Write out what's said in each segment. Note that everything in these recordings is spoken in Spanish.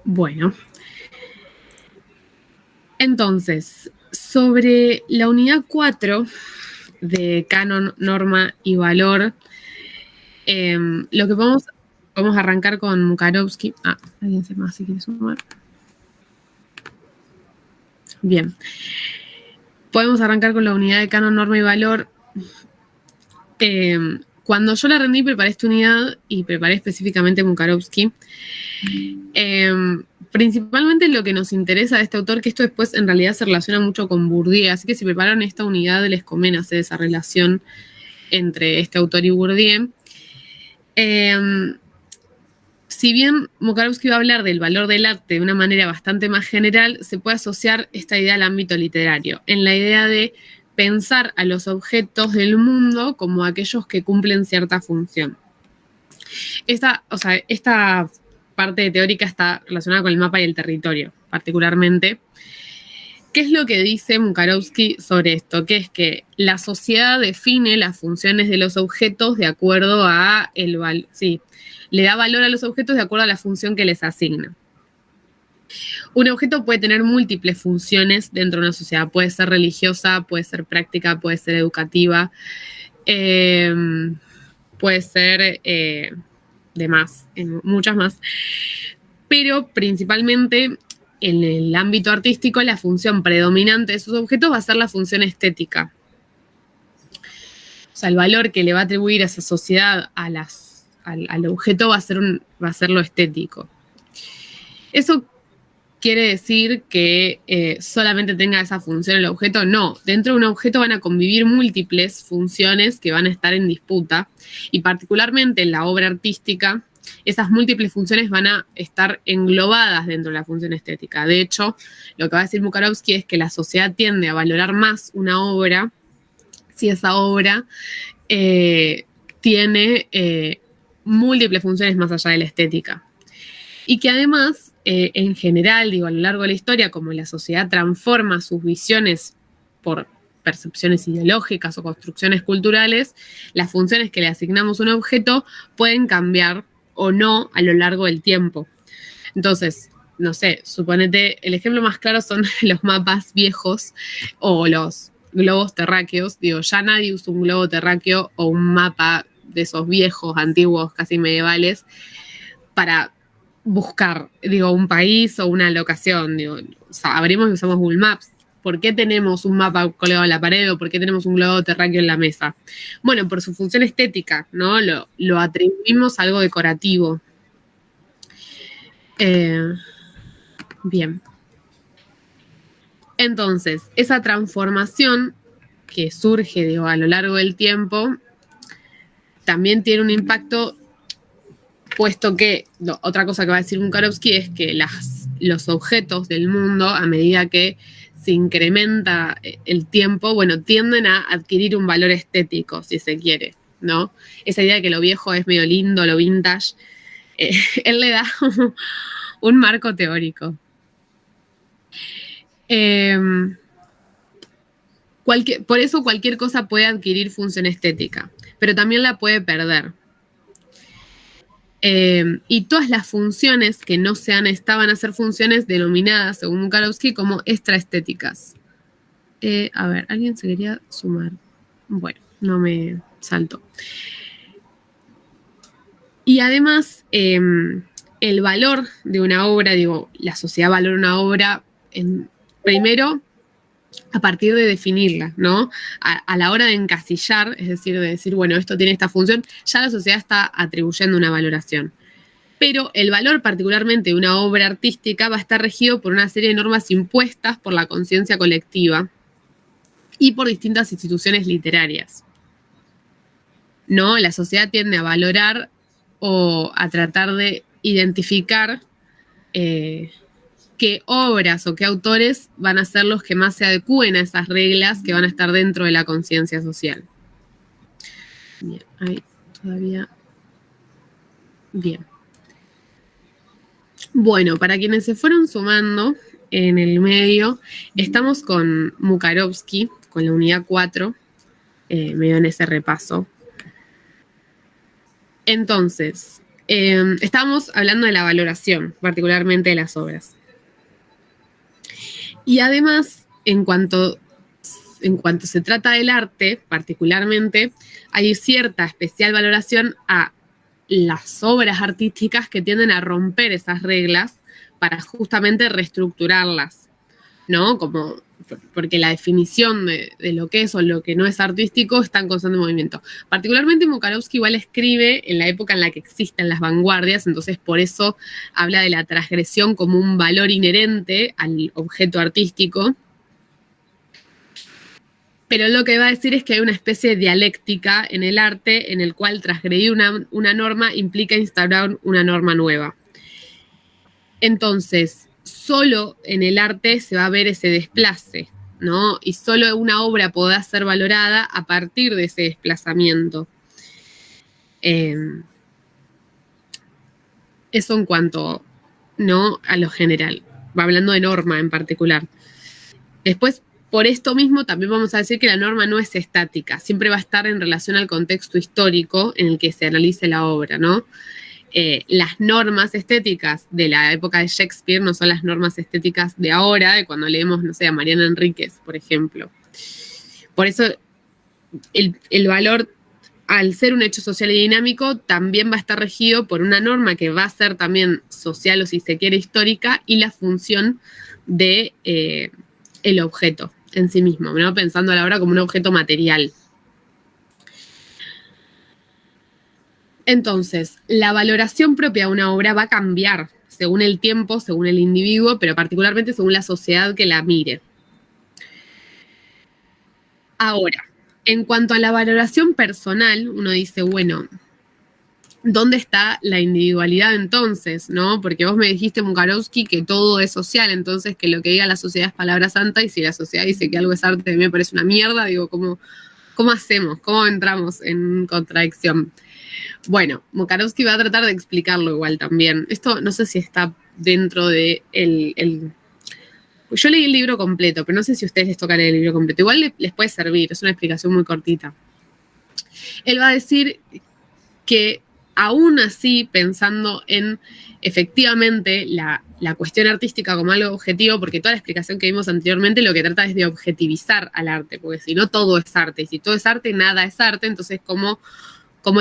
Bueno, entonces, sobre la unidad 4 de canon, norma y valor, lo que vamos a arrancar con Mukarovsky. Alguien se más si quiere sumar. Bien. Podemos arrancar con la unidad de canon, norma y valor. Cuando yo la rendí, preparé esta unidad y preparé específicamente Mukarovsky. Principalmente lo que nos interesa de este autor, que esto después en realidad se relaciona mucho con Bourdieu, así que si preparan esta unidad les conviene hacer esa relación entre este autor y Bourdieu. Si bien Mukarovsky va a hablar del valor del arte de una manera bastante más general, se puede asociar esta idea al ámbito literario, en la idea de pensar a los objetos del mundo como aquellos que cumplen cierta función. Esta parte teórica está relacionada con el mapa y el territorio, particularmente. ¿Qué es lo que dice Mukarovsky sobre esto? Que es que la sociedad define las funciones de los objetos de acuerdo a le da valor a los objetos de acuerdo a la función que les asigna. Un objeto puede tener múltiples funciones dentro de una sociedad. Puede ser religiosa, puede ser práctica, puede ser educativa, puede ser muchas más. Pero principalmente en el ámbito artístico, la función predominante de esos objetos va a ser la función estética. O sea, el valor que le va a atribuir a esa sociedad al objeto va a ser lo estético. ¿Eso quiere decir que solamente tenga esa función el objeto? No, dentro de un objeto van a convivir múltiples funciones que van a estar en disputa, y particularmente en la obra artística, esas múltiples funciones van a estar englobadas dentro de la función estética. De hecho, lo que va a decir Mukarovsky es que la sociedad tiende a valorar más una obra si esa obra tiene múltiples funciones más allá de la estética. Y que además, en general, a lo largo de la historia, como la sociedad transforma sus visiones por percepciones ideológicas o construcciones culturales, las funciones que le asignamos a un objeto pueden cambiar o no a lo largo del tiempo. Entonces, no sé, suponete, el ejemplo más claro son los mapas viejos o los globos terráqueos. Ya nadie usa un globo terráqueo o un mapa de esos viejos, antiguos, casi medievales, para buscar, un país o una locación. Abrimos y usamos Google Maps. ¿Por qué tenemos un mapa colgado en la pared o por qué tenemos un globo terráqueo en la mesa? Bueno, por su función estética, ¿no? Lo atribuimos a algo decorativo. Bien. Entonces, esa transformación que surge, a lo largo del tiempo, también tiene un impacto, puesto que otra cosa que va a decir Mukarovsky es que los objetos del mundo, a medida que se incrementa el tiempo, tienden a adquirir un valor estético, si se quiere, ¿no? Esa idea de que lo viejo es medio lindo, lo vintage, él le da un marco teórico. Por eso cualquier cosa puede adquirir función estética, pero también la puede perder. Y todas las funciones que no sean esta van a ser funciones denominadas, según Mukarovsky, como extraestéticas. A ver, ¿alguien se quería sumar? Bueno, no me saltó. Y además, el valor de una obra, la sociedad valora una obra primero a partir de definirla, ¿no? A la hora de encasillar, es decir, de decir, bueno, esto tiene esta función, ya la sociedad está atribuyendo una valoración. Pero el valor particularmente de una obra artística va a estar regido por una serie de normas impuestas por la conciencia colectiva y por distintas instituciones literarias. ¿No? La sociedad tiende a valorar o a tratar de identificar qué obras o qué autores van a ser los que más se adecúen a esas reglas que van a estar dentro de la conciencia social. Bien, ahí todavía. Bien. Bueno, para quienes se fueron sumando en el medio, estamos con Mukarovsky, con la unidad 4, medio en ese repaso. Entonces, Estábamos hablando de la valoración, particularmente de las obras. Y además, en cuanto se trata del arte, particularmente, hay cierta especial valoración a las obras artísticas que tienden a romper esas reglas para justamente reestructurarlas, ¿no? Como porque la definición de lo que es o lo que no es artístico está en constante movimiento. Particularmente Mukarovsky igual escribe en la época en la que existen las vanguardias, entonces por eso habla de la transgresión como un valor inherente al objeto artístico. Pero lo que va a decir es que hay una especie de dialéctica en el arte en el cual transgredir una norma implica instaurar una norma nueva. Entonces, solo en el arte se va a ver ese desplace, ¿no? Y solo una obra podrá ser valorada a partir de ese desplazamiento. Eso en cuanto, ¿no?, a lo general. Va hablando de norma en particular. Después, por esto mismo, también vamos a decir que la norma no es estática, siempre va a estar en relación al contexto histórico en el que se analice la obra, ¿no? Las normas estéticas de la época de Shakespeare no son las normas estéticas de ahora, de cuando leemos, no sé, a Mariana Enríquez, por ejemplo. Por eso el valor, al ser un hecho social y dinámico, también va a estar regido por una norma que va a ser también social o, si se quiere, histórica, y la función de el objeto en sí mismo, ¿no? Pensando a la obra como un objeto material. Entonces, la valoración propia de una obra va a cambiar según el tiempo, según el individuo, pero particularmente según la sociedad que la mire. Ahora, en cuanto a la valoración personal, uno dice, bueno, ¿dónde está la individualidad entonces, no? Porque vos me dijiste, Mukarovsky, que todo es social, entonces que lo que diga la sociedad es palabra santa, y si la sociedad dice que algo es arte, a mí me parece una mierda, digo, ¿cómo hacemos? ¿Cómo entramos en contradicción? Bueno, Mukarovsky va a tratar de explicarlo igual también. Esto no sé si está dentro de Yo leí el libro completo, pero no sé si a ustedes les toca leer el libro completo. Igual les puede servir, es una explicación muy cortita. Él va a decir que aún así, pensando en efectivamente la cuestión artística como algo objetivo, porque toda la explicación que vimos anteriormente lo que trata es de objetivizar al arte, porque si no todo es arte, y si todo es arte, nada es arte, entonces ¿cómo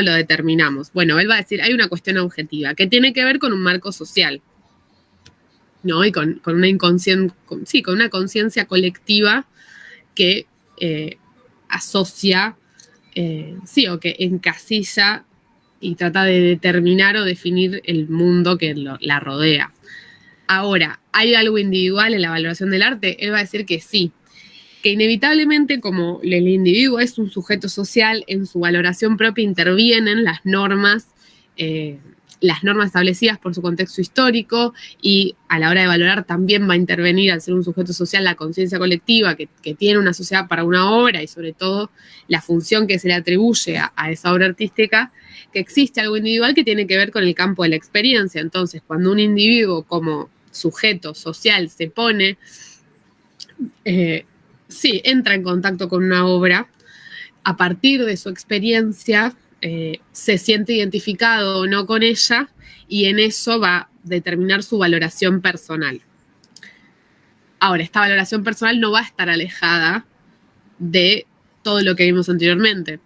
lo determinamos? Bueno, él va a decir, hay una cuestión objetiva que tiene que ver con un marco social, ¿no? Y con una inconsciencia, con una conciencia colectiva que asocia, o que encasilla y trata de determinar o definir el mundo que la rodea. Ahora, ¿hay algo individual en la valoración del arte? Él va a decir que sí, que inevitablemente, como el individuo es un sujeto social, en su valoración propia intervienen las normas establecidas por su contexto histórico, y a la hora de valorar también va a intervenir, al ser un sujeto social, la conciencia colectiva que tiene una sociedad para una obra, y sobre todo la función que se le atribuye a esa obra artística, que existe algo individual que tiene que ver con el campo de la experiencia. Entonces, cuando un individuo como sujeto social se pone, entra en contacto con una obra, a partir de su experiencia, se siente identificado o no con ella, y en eso va a determinar su valoración personal. Ahora, esta valoración personal no va a estar alejada de todo lo que vimos anteriormente.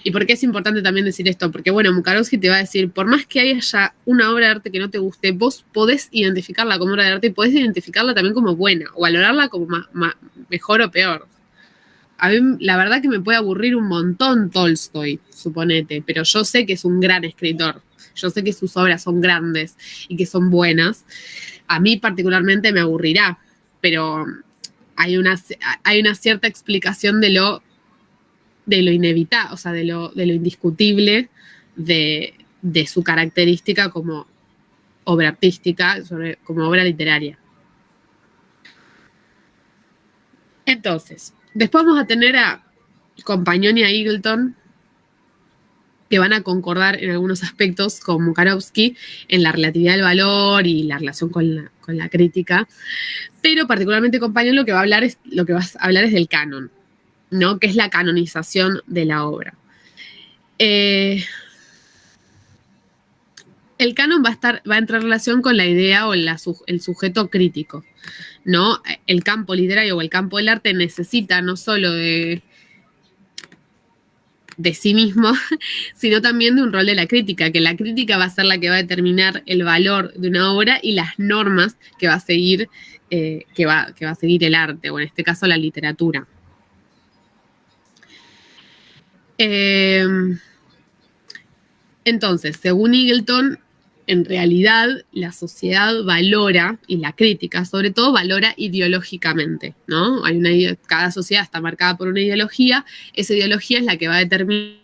¿Y por qué es importante también decir esto? Porque, bueno, Mukarovsky te va a decir, por más que haya una obra de arte que no te guste, vos podés identificarla como obra de arte y podés identificarla también como buena, o valorarla como mejor o peor. A mí, la verdad que me puede aburrir un montón Tolstoy, suponete, pero yo sé que es un gran escritor. Yo sé que sus obras son grandes y que son buenas. A mí particularmente me aburrirá, pero hay una cierta explicación de lo inevitable, o sea, de lo indiscutible de su característica como obra artística, como obra literaria. Entonces, después vamos a tener a Compagnon y a Eagleton, que van a concordar en algunos aspectos con Mukarovsky en la relatividad del valor y la relación con la crítica, pero particularmente Compagnon lo que va a hablar es del canon, ¿no? Que es la canonización de la obra. el canon va a entrar en relación con la idea o el sujeto crítico, ¿no? El campo literario o el campo del arte necesita no solo de sí mismo, sino también de un rol de la crítica, que la crítica va a ser la que va a determinar el valor de una obra y las normas que va a seguir, que va a seguir el arte, o en este caso la literatura. Entonces, según Eagleton, en realidad la sociedad valora, y la crítica sobre todo, valora ideológicamente, ¿no? Cada sociedad está marcada por una ideología, esa ideología es la que va a determinar.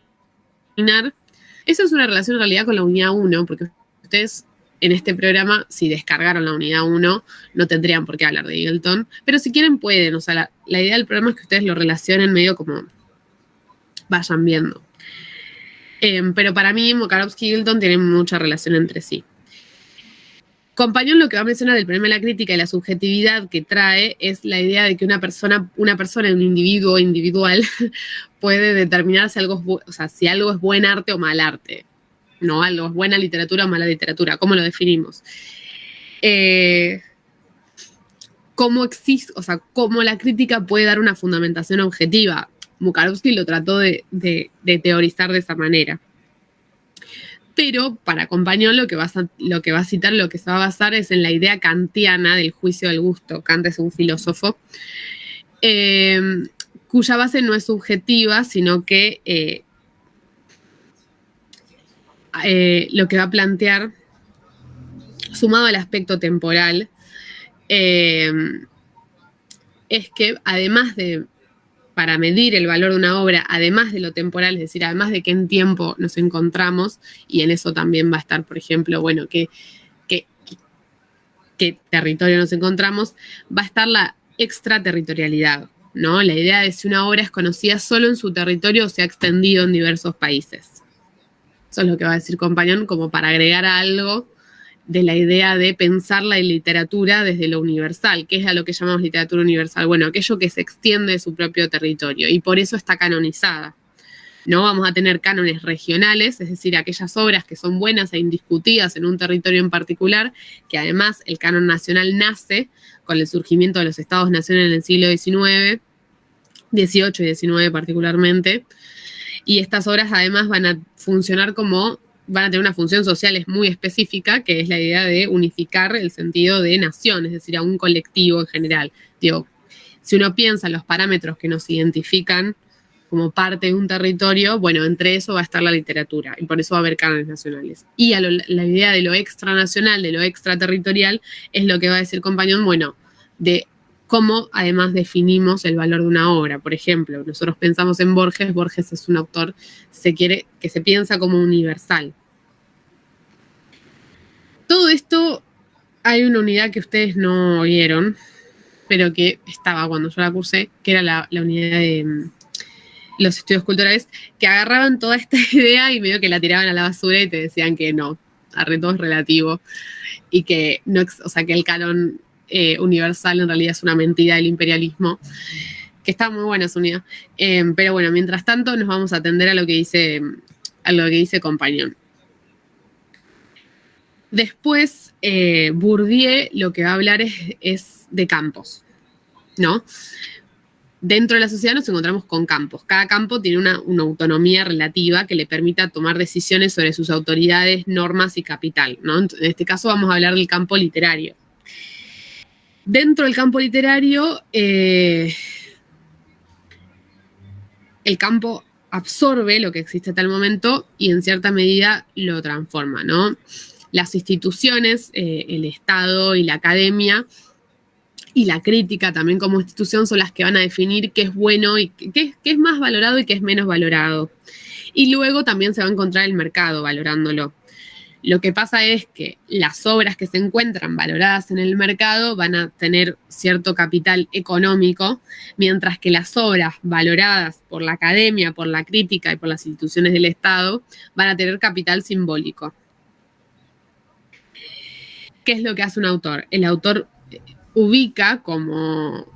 Eso es una relación en realidad con la unidad 1, porque ustedes en este programa, si descargaron la unidad 1, no tendrían por qué hablar de Eagleton, pero si quieren pueden, o sea, la idea del programa es que ustedes lo relacionen medio como vayan viendo. Pero para mí, Mukarovsky y Eagleton tienen mucha relación entre sí. Compañón lo que va a mencionar del problema de la crítica y la subjetividad que trae es la idea de que una persona, un individuo individual, puede determinar si algo es buen arte o mal arte, ¿no? Algo es buena literatura o mala literatura, ¿cómo lo definimos? ¿Cómo la crítica puede dar una fundamentación objetiva? Mukarovsky lo trató de teorizar de esa manera. Pero para Compañón lo que va a citar, lo que se va a basar es en la idea kantiana del juicio del gusto. Kant es un filósofo cuya base no es subjetiva, sino que lo que va a plantear, sumado al aspecto temporal, es que además de, para medir el valor de una obra, además de lo temporal, es decir, además de qué en tiempo nos encontramos, y en eso también va a estar, por ejemplo, bueno, qué territorio nos encontramos, va a estar la extraterritorialidad, ¿no? La idea de si una obra es conocida solo en su territorio o se ha extendido en diversos países. Eso es lo que va a decir Compañón, como para agregar algo de la idea de pensar la literatura desde lo universal. ¿Qué es a lo que llamamos literatura universal? Bueno, aquello que se extiende de su propio territorio, y por eso está canonizada. No vamos a tener cánones regionales, es decir, aquellas obras que son buenas e indiscutidas en un territorio en particular, que además el canon nacional nace con el surgimiento de los estados-nación en el siglo XIX, XVIII y XIX particularmente, y estas obras además van a tener una función social muy específica, que es la idea de unificar el sentido de nación, es decir, a un colectivo en general. Digo, si uno piensa en los parámetros que nos identifican como parte de un territorio, bueno, entre eso va a estar la literatura, y por eso va a haber cánones nacionales. Y la idea de lo extranacional, de lo extraterritorial, es lo que va a decir Compañón, bueno, de cómo además definimos el valor de una obra. Por ejemplo, nosotros pensamos en Borges. Borges es un autor que se piensa como universal. Todo esto, hay una unidad que ustedes no oyeron, pero que estaba cuando yo la cursé, que era la unidad de los estudios culturales, que agarraban toda esta idea y medio que la tiraban a la basura y te decían que no, todo es relativo, y que no, que el canon universal en realidad es una mentira del imperialismo, que está muy buena esa unidad. Pero bueno, mientras tanto nos vamos a atender a lo que dice Compañón. Después, Bourdieu lo que va a hablar es de campos, ¿no? Dentro de la sociedad nos encontramos con campos. Cada campo tiene una autonomía relativa que le permita tomar decisiones sobre sus autoridades, normas y capital, ¿no? En este caso vamos a hablar del campo literario. Dentro del campo literario, el campo absorbe lo que existe hasta el momento y en cierta medida lo transforma, ¿no? Las instituciones, el Estado y la academia y la crítica también como institución son las que van a definir qué es bueno y qué es más valorado y qué es menos valorado. Y luego también se va a encontrar el mercado valorándolo. Lo que pasa es que las obras que se encuentran valoradas en el mercado van a tener cierto capital económico, mientras que las obras valoradas por la academia, por la crítica y por las instituciones del Estado van a tener capital simbólico. ¿Qué es lo que hace un autor? El autor ubica como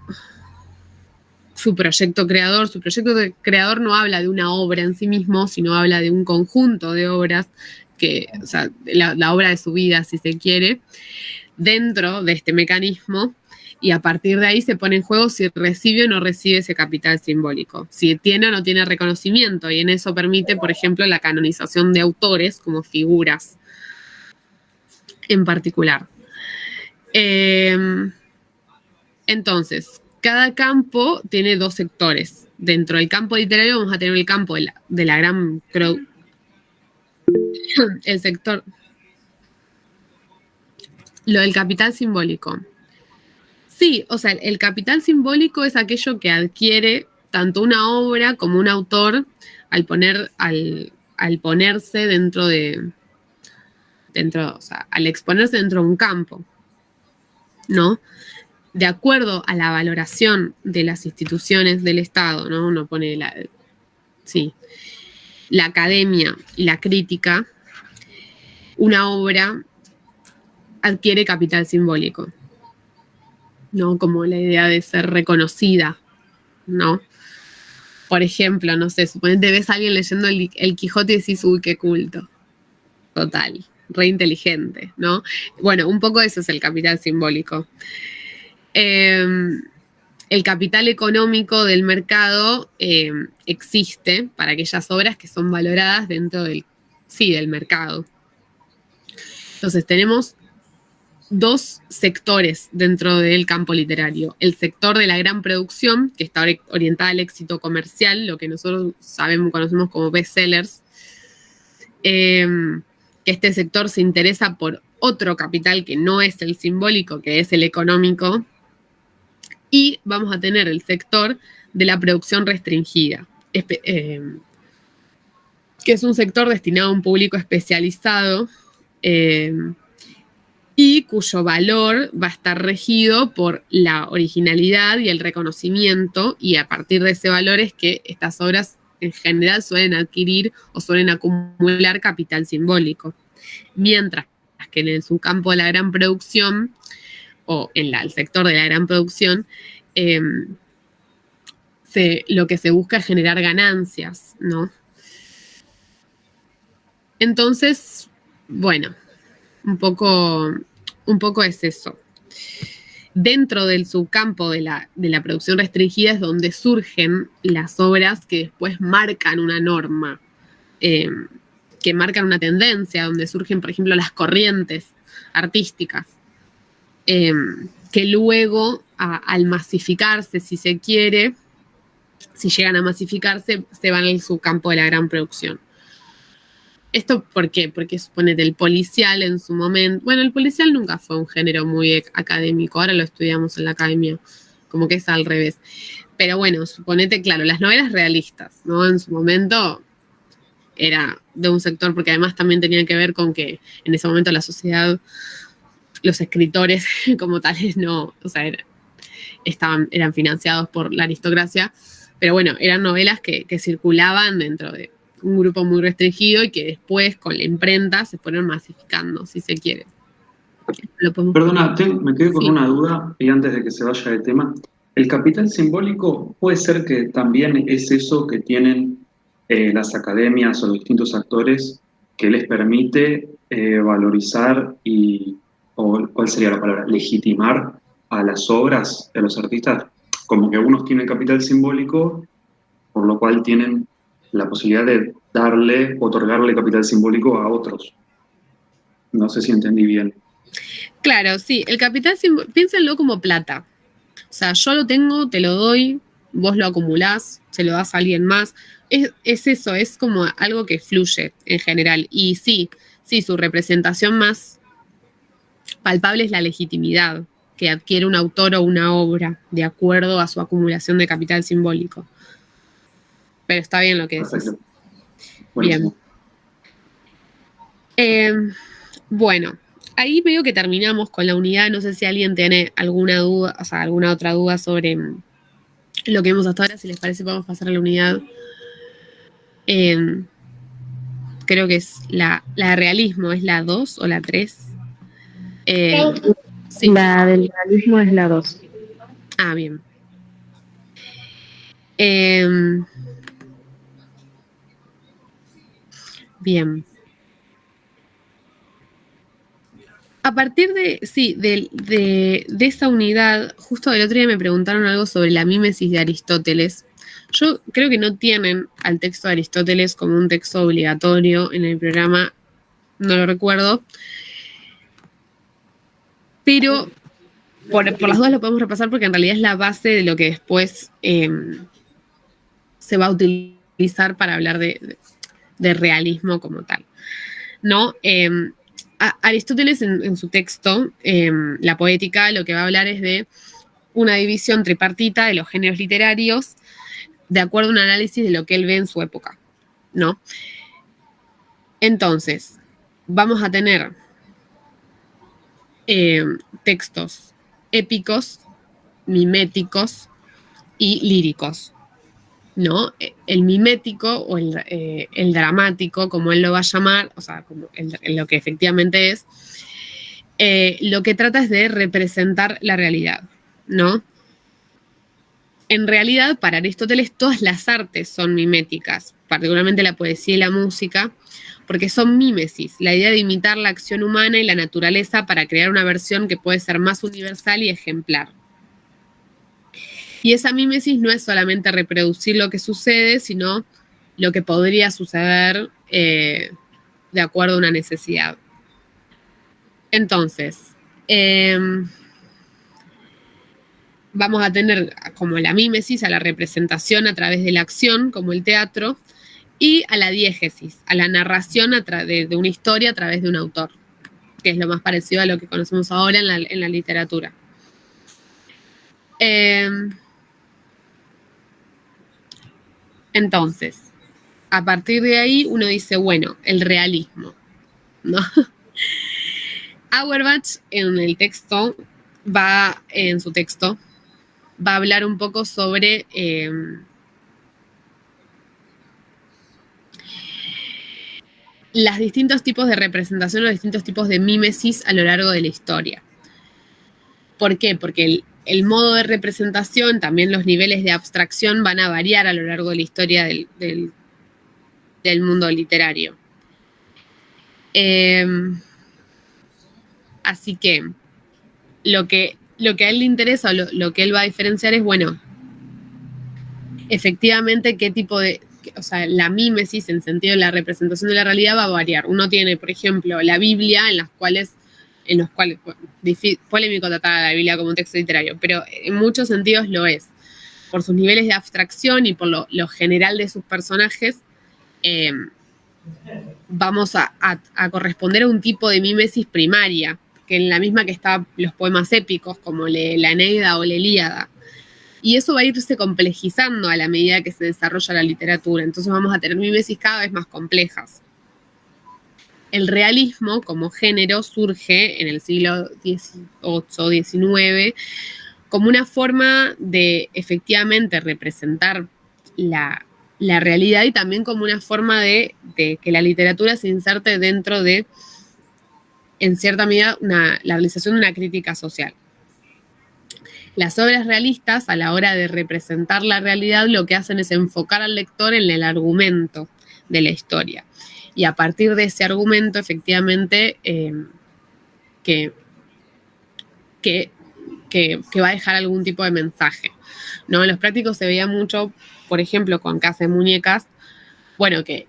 su proyecto creador. Su proyecto creador no habla de una obra en sí mismo, sino habla de un conjunto de obras o sea, la obra de su vida, si se quiere, dentro de este mecanismo, y a partir de ahí se pone en juego si recibe o no recibe ese capital simbólico, si tiene o no tiene reconocimiento, y en eso permite, por ejemplo, la canonización de autores como figuras en particular. Entonces, cada campo tiene dos sectores. Dentro del campo literario vamos a tener el campo de la gran... el sector... Lo del capital simbólico. Sí, o sea, el capital simbólico es aquello que adquiere tanto una obra como un autor al ponerse o sea, al exponerse dentro de un campo, ¿no? De acuerdo a la valoración de las instituciones del Estado, ¿no? Uno pone la academia y la crítica, una obra adquiere capital simbólico, ¿no? Como la idea de ser reconocida, ¿no? Por ejemplo, no sé, suponete ves a alguien leyendo el Quijote y decís, uy, qué culto. Total, re inteligente, ¿no? Bueno, un poco eso es el capital simbólico. El capital económico del mercado existe para aquellas obras que son valoradas dentro del mercado. Entonces tenemos dos sectores dentro del campo literario. El sector de la gran producción, que está orientada al éxito comercial, lo que nosotros conocemos como bestsellers, que este sector se interesa por otro capital que no es el simbólico, que es el económico, y vamos a tener el sector de la producción restringida, que es un sector destinado a un público especializado, y cuyo valor va a estar regido por la originalidad y el reconocimiento, y a partir de ese valor es que estas obras en general suelen adquirir o suelen acumular capital simbólico. Mientras que en su campo de la gran producción, o en el sector de la gran producción, lo que se busca es generar ganancias, ¿no? Entonces, bueno, un poco es eso. Dentro del subcampo de la producción restringida es donde surgen las obras que después marcan una norma, que marcan una tendencia, donde surgen, por ejemplo, las corrientes artísticas, que luego, al masificarse, si se quiere, si llegan a masificarse, se van al subcampo de la gran producción. ¿Esto por qué? Porque suponete el policial en su momento... Bueno, el policial nunca fue un género muy académico, ahora lo estudiamos en la academia, como que es al revés. Pero bueno, suponete, claro, las novelas realistas, ¿no? En su momento era de un sector, porque además también tenía que ver con que en ese momento la sociedad, los escritores como tales no, o sea, eran financiados por la aristocracia, pero bueno, eran novelas que circulaban dentro de un grupo muy restringido y que después con la imprenta se fueron masificando, si se quiere. Perdona, me quedé con una duda y antes de que se vaya el tema. ¿El capital simbólico puede ser que también es eso que tienen las academias o los distintos actores que les permite valorizar o cuál sería la palabra, legitimar a las obras de los artistas? Como que unos tienen capital simbólico, por lo cual tienen la posibilidad de otorgarle capital simbólico a otros. No sé si entendí bien. Claro, sí, el capital simbólico, piénsenlo como plata. O sea, yo lo tengo, te lo doy, vos lo acumulás, se lo das a alguien más. Es eso, es como algo que fluye en general. Y sí, su representación más palpable es la legitimidad que adquiere un autor o una obra de acuerdo a su acumulación de capital simbólico. Pero está bien lo que decís. Perfecto. Buenísimo. Bien. Bueno, ahí veo que terminamos con la unidad. No sé si alguien tiene alguna duda, o sea, alguna otra duda sobre lo que vemos hasta ahora. Si les parece, podemos pasar a la unidad. Creo que es la realismo, ¿es la 2 o la 3? Sí. La del realismo es la 2. Ah, bien. Bien. A partir de esa unidad, justo el otro día me preguntaron algo sobre la mímesis de Aristóteles. Yo creo que no tienen al texto de Aristóteles como un texto obligatorio en el programa, no lo recuerdo, pero por las dudas lo podemos repasar porque en realidad es la base de lo que después se va a utilizar para hablar de realismo como tal, ¿no? Aristóteles en su texto, La Poética, lo que va a hablar es de una división tripartita de los géneros literarios de acuerdo a un análisis de lo que él ve en su época, ¿no? Entonces, vamos a tener textos épicos, miméticos y líricos, ¿no? El mimético o el dramático, como él lo va a llamar, o sea, como lo que efectivamente es, lo que trata es de representar la realidad, ¿no? En realidad, para Aristóteles, todas las artes son miméticas, particularmente la poesía y la música, porque son mímesis, la idea de imitar la acción humana y la naturaleza para crear una versión que puede ser más universal y ejemplar. Y esa mímesis no es solamente reproducir lo que sucede, sino lo que podría suceder de acuerdo a una necesidad. Entonces, vamos a tener como la mímesis, a la representación a través de la acción, como el teatro, y a la diégesis, a la narración de una historia a través de un autor, que es lo más parecido a lo que conocemos ahora en la literatura. Entonces, a partir de ahí uno dice, bueno, el realismo, ¿no? Auerbach en su texto, va a hablar un poco sobre los distintos tipos de representación, los distintos tipos de mímesis a lo largo de la historia. ¿Por qué? Porque el modo de representación, también los niveles de abstracción van a variar a lo largo de la historia del mundo literario. Así que lo que a él le interesa, lo que él va a diferenciar es, bueno, efectivamente qué tipo o sea, la mímesis en sentido de la representación de la realidad va a variar. Uno tiene, por ejemplo, la Biblia, en los cuales, polémico tratar a la Biblia como un texto literario, pero en muchos sentidos lo es. Por sus niveles de abstracción y por lo general de sus personajes, vamos a corresponder a un tipo de mímesis primaria, que en la misma que están los poemas épicos, como la Eneida o la Ilíada. Y eso va a irse complejizando a la medida que se desarrolla la literatura. Entonces vamos a tener mímesis cada vez más complejas. El realismo como género surge en el siglo XVIII, XIX, como una forma de efectivamente representar la realidad y también como una forma de que la literatura se inserte dentro de, en cierta medida, la realización de una crítica social. Las obras realistas, a la hora de representar la realidad, lo que hacen es enfocar al lector en el argumento de la historia. Y a partir de ese argumento, efectivamente, que va a dejar algún tipo de mensaje, ¿no? En los prácticos se veía mucho, por ejemplo, con Casa de Muñecas, bueno, que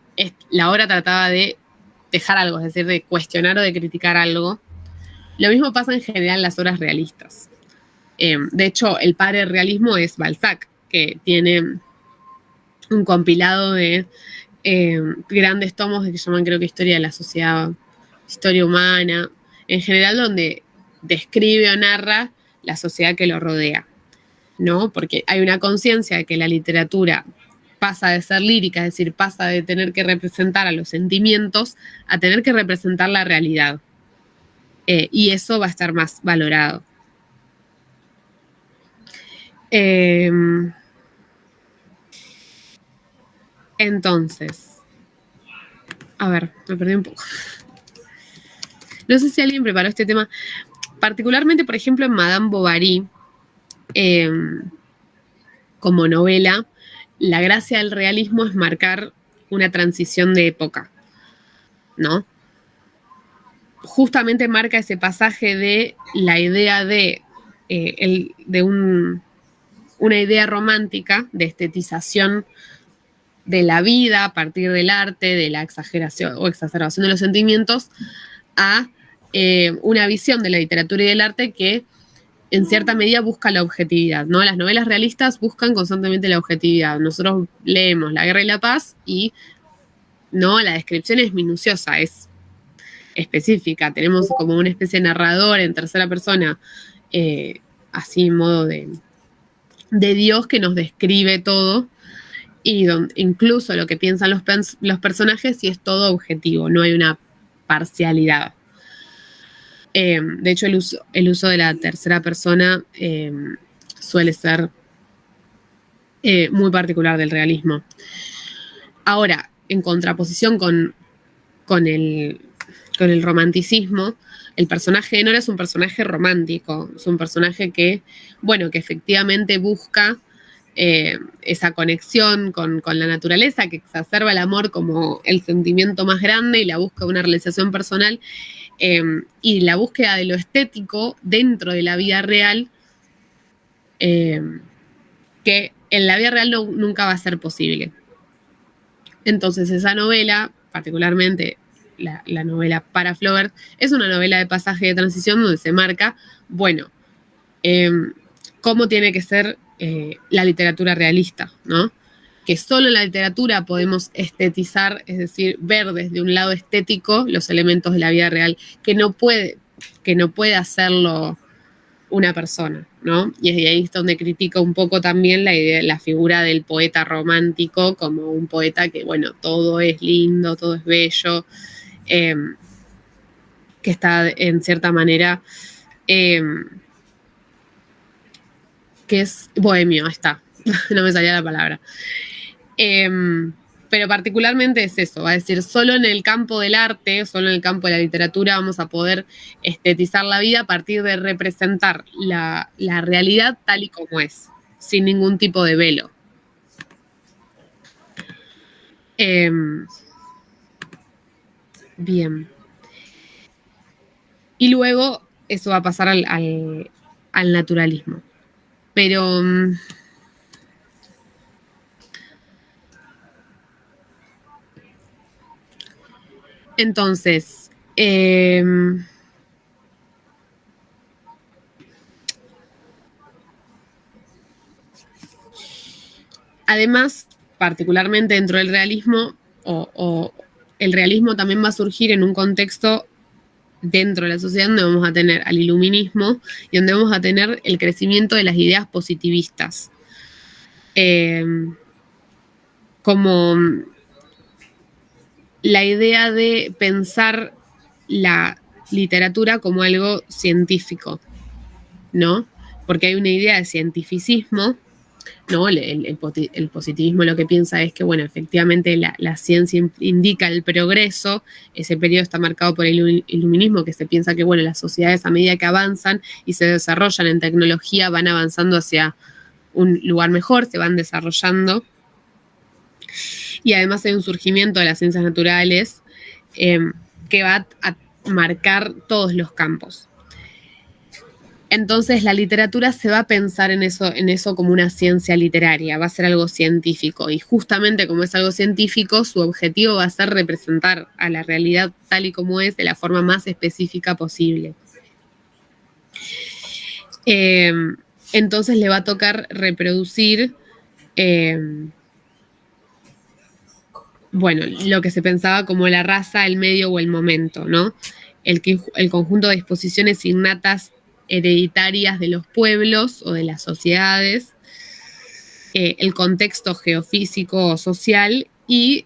la obra trataba de dejar algo, es decir, de cuestionar o de criticar algo. Lo mismo pasa en general en las obras realistas. De hecho, el padre del realismo es Balzac, que tiene un compilado de grandes tomos que se llaman, creo que, Historia de la Sociedad, Historia Humana, en general donde describe o narra la sociedad que lo rodea, ¿no? Porque hay una conciencia de que la literatura pasa de ser lírica, es decir, pasa de tener que representar a los sentimientos a tener que representar la realidad. Y eso va a estar más valorado. Entonces, a ver, me perdí un poco. No sé si alguien preparó este tema. Particularmente, por ejemplo, en Madame Bovary, como novela, la gracia del realismo es marcar una transición de época, ¿no? justamente marca ese pasaje de la idea una idea romántica de estetización de la vida a partir del arte, de la exageración o exacerbación de los sentimientos, a una visión de la literatura y del arte que en cierta medida busca la objetividad, ¿no? Las novelas realistas buscan constantemente la objetividad. Nosotros leemos La Guerra y la Paz y no, la descripción es minuciosa, es específica. Tenemos como una especie de narrador en tercera persona, así en modo de Dios que nos describe todo y incluso lo que piensan los personajes sí es todo objetivo, no hay una parcialidad. De hecho, el uso de la tercera persona suele ser muy particular del realismo. Ahora, en contraposición con el romanticismo, el personaje de Nora es un personaje romántico, es un personaje que efectivamente busca esa conexión con la naturaleza, que exacerba el amor como el sentimiento más grande y la búsqueda de una realización personal, y la búsqueda de lo estético dentro de la vida real, que en la vida real nunca va a ser posible. Entonces esa novela, particularmente la novela Para Flaubert, es una novela de pasaje de transición donde se marca, cómo tiene que ser la literatura realista, ¿no? Que solo en la literatura podemos estetizar, es decir, ver desde un lado estético los elementos de la vida real, que no puede hacerlo una persona, ¿no? Y es ahí donde critica un poco también la figura del poeta romántico como un poeta que, todo es lindo, todo es bello, que está en cierta manera, que es bohemio, ahí está, no me salía la palabra. Pero particularmente es eso, va a decir, solo en el campo del arte, solo en el campo de la literatura vamos a poder estetizar la vida a partir de representar la realidad tal y como es, sin ningún tipo de velo. Bien. Y luego eso va a pasar al naturalismo. Pero entonces, además, particularmente dentro del realismo, o el realismo también va a surgir en un contexto dentro de la sociedad donde vamos a tener al iluminismo y donde vamos a tener el crecimiento de las ideas positivistas. Como la idea de pensar la literatura como algo científico, ¿no? Porque hay una idea de cientificismo, ¿no? El positivismo lo que piensa es que, efectivamente la ciencia indica el progreso. Ese periodo está marcado por el iluminismo, que se piensa que, las sociedades a medida que avanzan y se desarrollan en tecnología van avanzando hacia un lugar mejor, se van desarrollando. Y además hay un surgimiento de las ciencias naturales que va a marcar todos los campos. Entonces la literatura se va a pensar en eso como una ciencia literaria, va a ser algo científico. Y justamente como es algo científico, su objetivo va a ser representar a la realidad tal y como es de la forma más específica posible. Entonces le va a tocar reproducir lo que se pensaba como la raza, el medio o el momento, ¿no? El conjunto de disposiciones innatas hereditarias de los pueblos o de las sociedades, el contexto geofísico o social y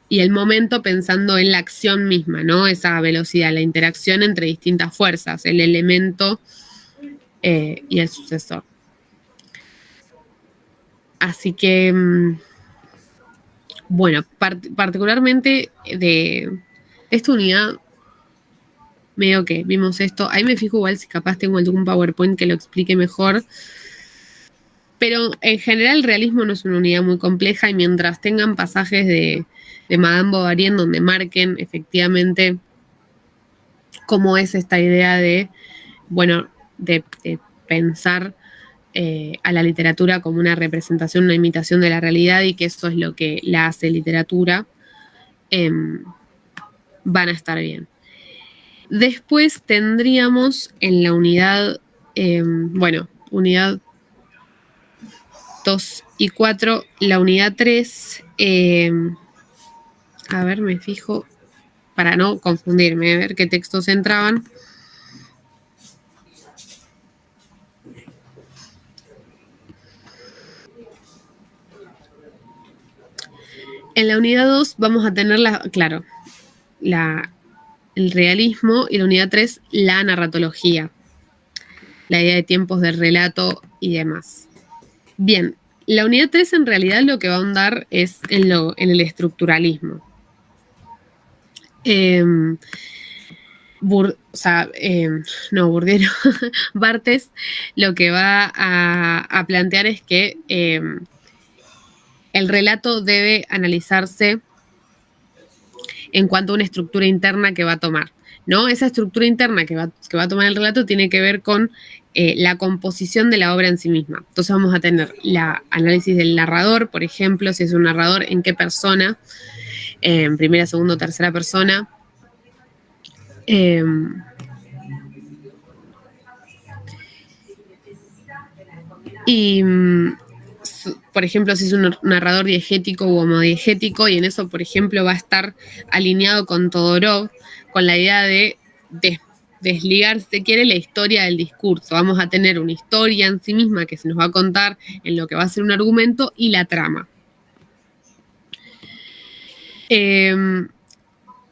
y el momento pensando en la acción misma, ¿no? Esa velocidad, la interacción entre distintas fuerzas, el elemento y el sucesor. Así que, particularmente de esta unidad, medio que vimos esto. Ahí me fijo igual si capaz tengo algún PowerPoint que lo explique mejor. Pero en general el realismo no es una unidad muy compleja y mientras tengan pasajes Madame Bovary, en donde marquen efectivamente cómo es esta idea de, bueno, de pensar a la literatura como una representación, una imitación de la realidad, y que eso es lo que la hace literatura, van a estar bien. Después tendríamos en la unidad, unidad 2 y 4, la unidad 3, a ver, me fijo, para no confundirme, a ver qué textos entraban. En la unidad 2 vamos a tener, el realismo, y la unidad 3, la narratología, la idea de tiempos del relato y demás. Bien, la unidad 3 en realidad lo que va a ahondar es en el estructuralismo. Bourdieu, Barthes lo que va a plantear es que el relato debe analizarse en cuanto a una estructura interna que va a tomar, ¿no? Esa estructura interna que va a tomar el relato tiene que ver con la composición de la obra en sí misma. Entonces vamos a tener la análisis del narrador, por ejemplo, si es un narrador, en qué persona, en primera, segunda o tercera persona. Por ejemplo, si es un narrador diegético u homodiegético, y en eso, por ejemplo, va a estar alineado con Todorov, con la idea de desligar, si se quiere, la historia del discurso. Vamos a tener una historia en sí misma que se nos va a contar en lo que va a ser un argumento, y la trama.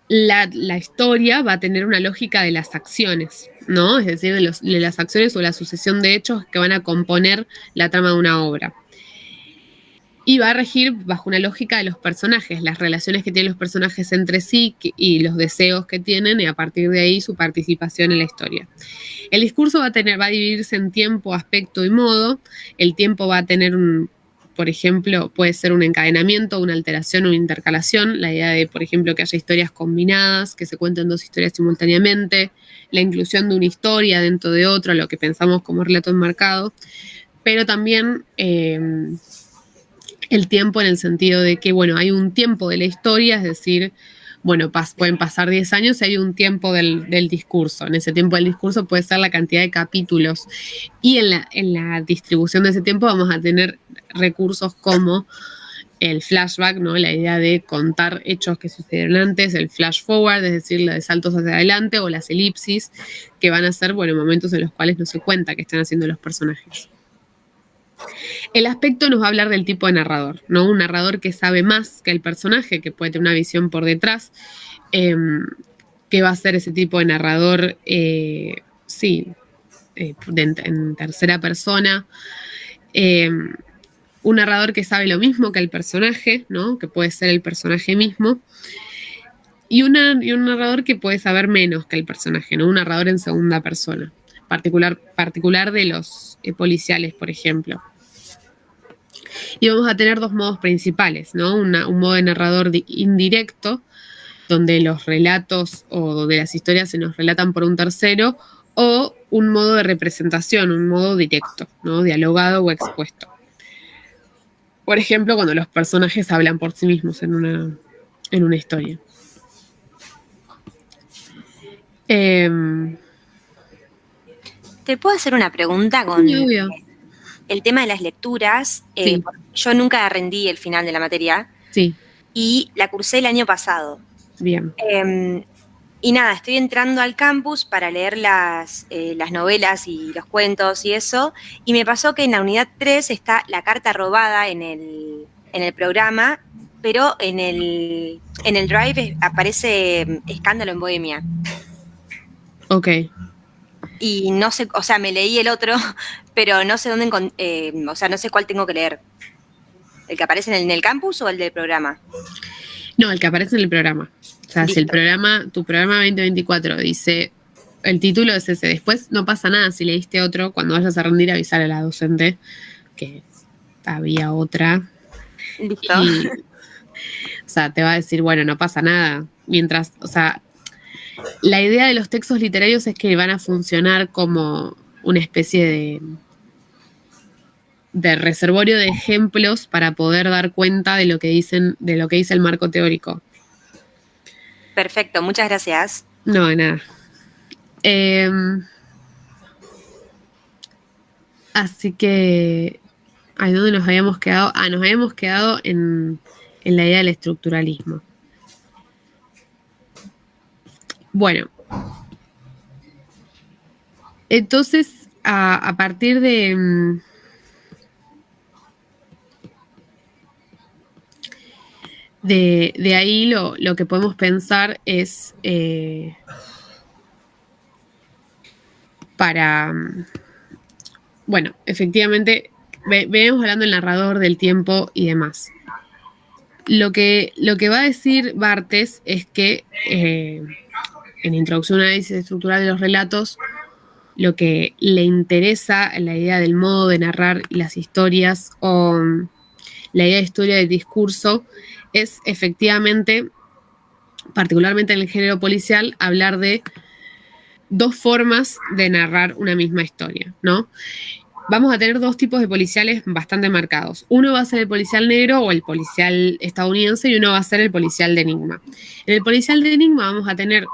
La historia va a tener una lógica de las acciones, ¿no? Es decir, de las acciones o la sucesión de hechos que van a componer la trama de una obra. Y va a regir bajo una lógica de los personajes, las relaciones que tienen los personajes entre sí y los deseos que tienen, y a partir de ahí su participación en la historia. El discurso va a dividirse en tiempo, aspecto y modo. El tiempo va a tener por ejemplo, puede ser un encadenamiento, una alteración o una intercalación, la idea de, por ejemplo, que haya historias combinadas, que se cuenten dos historias simultáneamente, la inclusión de una historia dentro de otra, lo que pensamos como relato enmarcado, pero también el tiempo en el sentido de que, bueno, hay un tiempo de la historia, es decir, bueno, pueden pasar 10 años y hay un tiempo del discurso. En ese tiempo del discurso puede ser la cantidad de capítulos. Y en la distribución de ese tiempo vamos a tener recursos como el flashback, ¿no? La idea de contar hechos que sucedieron antes, el flash forward, es decir, la de saltos hacia adelante, o las elipsis, que van a ser, bueno, momentos en los cuales no se cuenta qué están haciendo los personajes. El aspecto nos va a hablar del tipo de narrador, ¿no? Un narrador que sabe más que el personaje, que puede tener una visión por detrás, que va a ser ese tipo de narrador, en tercera persona. Un narrador que sabe lo mismo que el personaje, ¿no? Que puede ser el personaje mismo. Y un narrador que puede saber menos que el personaje, ¿no? Un narrador en segunda persona, particular de los policiales, por ejemplo. Y vamos a tener dos modos principales, ¿no? Un modo de narrador indirecto, donde los relatos o donde las historias se nos relatan por un tercero, o un modo de representación, un modo directo, ¿no? Dialogado o expuesto. Por ejemplo, cuando los personajes hablan por sí mismos en una historia. ¿Te puedo hacer una pregunta con el tema de las lecturas? Sí. Yo nunca rendí el final de la materia. Sí. Y la cursé el año pasado. Bien. Y nada, estoy entrando al campus para leer las novelas y los cuentos y eso. Y me pasó que en la unidad 3 está La carta robada en el programa, pero en el Drive aparece Escándalo en Bohemia. Ok. Y no sé, o sea, me leí el otro, pero no sé dónde, o sea, no sé cuál tengo que leer. ¿El que aparece en el campus o el del programa? No, el que aparece en el programa. O sea, Listo. Si tu programa 2024 dice, el título es ese, después no pasa nada si leíste otro, cuando vayas a rendir avisar a la docente que había otra. Listo. O sea, te va a decir, bueno, no pasa nada. Mientras, o sea, la idea de los textos literarios es que van a funcionar como una especie de reservorio de ejemplos para poder dar cuenta de lo que dicen, de lo que dice el marco teórico. Perfecto, muchas gracias. No, de nada. Así que, ¿dónde nos habíamos quedado? Nos habíamos quedado en la idea del estructuralismo. Bueno, entonces, a partir de ahí lo que podemos pensar es bueno, efectivamente, venimos hablando del narrador, del tiempo y demás. Lo que va a decir Barthes es que en Introducción a análisis estructural de los relatos, lo que le interesa en la idea del modo de narrar las historias o la idea de historia del discurso es efectivamente, particularmente en el género policial, hablar de dos formas de narrar una misma historia, ¿no? Vamos a tener dos tipos de policiales bastante marcados. Uno va a ser el policial negro o el policial estadounidense y uno va a ser el policial de enigma. En el policial de enigma vamos a tener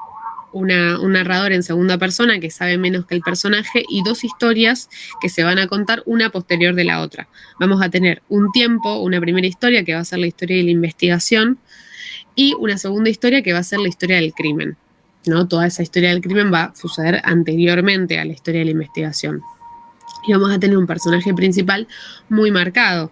un narrador en segunda persona que sabe menos que el personaje y dos historias que se van a contar una posterior de la otra. Vamos a tener un tiempo, una primera historia que va a ser la historia de la investigación y una segunda historia que va a ser la historia del crimen, ¿no? Toda esa historia del crimen va a suceder anteriormente a la historia de la investigación. Y vamos a tener un personaje principal muy marcado,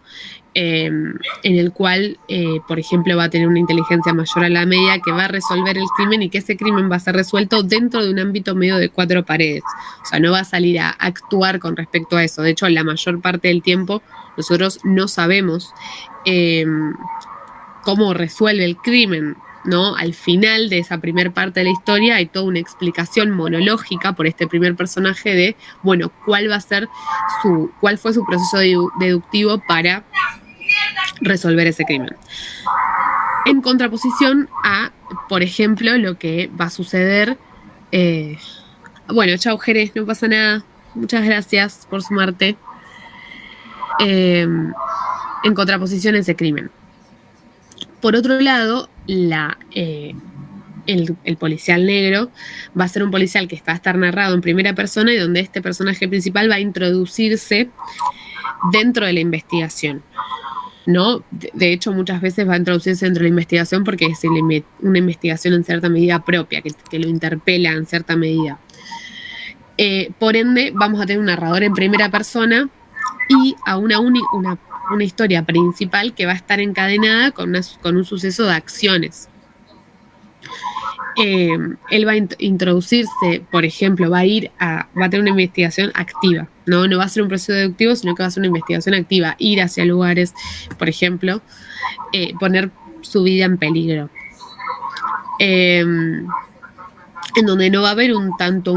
en el cual, por ejemplo, va a tener una inteligencia mayor a la media que va a resolver el crimen y que ese crimen va a ser resuelto dentro de un ámbito medio de cuatro paredes. O sea, no va a salir a actuar con respecto a eso. De hecho, la mayor parte del tiempo nosotros no sabemos cómo resuelve el crimen, ¿no? Al final de esa primera parte de la historia hay toda una explicación monológica por este primer personaje de, bueno, cuál fue su proceso deductivo para resolver ese crimen. En contraposición a, por ejemplo, lo que va a suceder. Bueno, chau, Jerez, no pasa nada. Muchas gracias por sumarte. En contraposición a ese crimen. Por otro lado, el policial negro va a ser un policial que va a estar narrado en primera persona y donde este personaje principal va a introducirse dentro de la investigación, ¿no? De hecho, muchas veces va a introducirse dentro de la investigación porque es una investigación en cierta medida propia, que lo interpela en cierta medida. Por ende, vamos a tener un narrador en primera persona y a una historia principal que va a estar encadenada con un suceso de acciones. Él va a introducirse, por ejemplo, va a tener una investigación activa, ¿no? No va a ser un proceso deductivo, sino que va a ser una investigación activa, ir hacia lugares, por ejemplo, poner su vida en peligro. En donde no va a haber un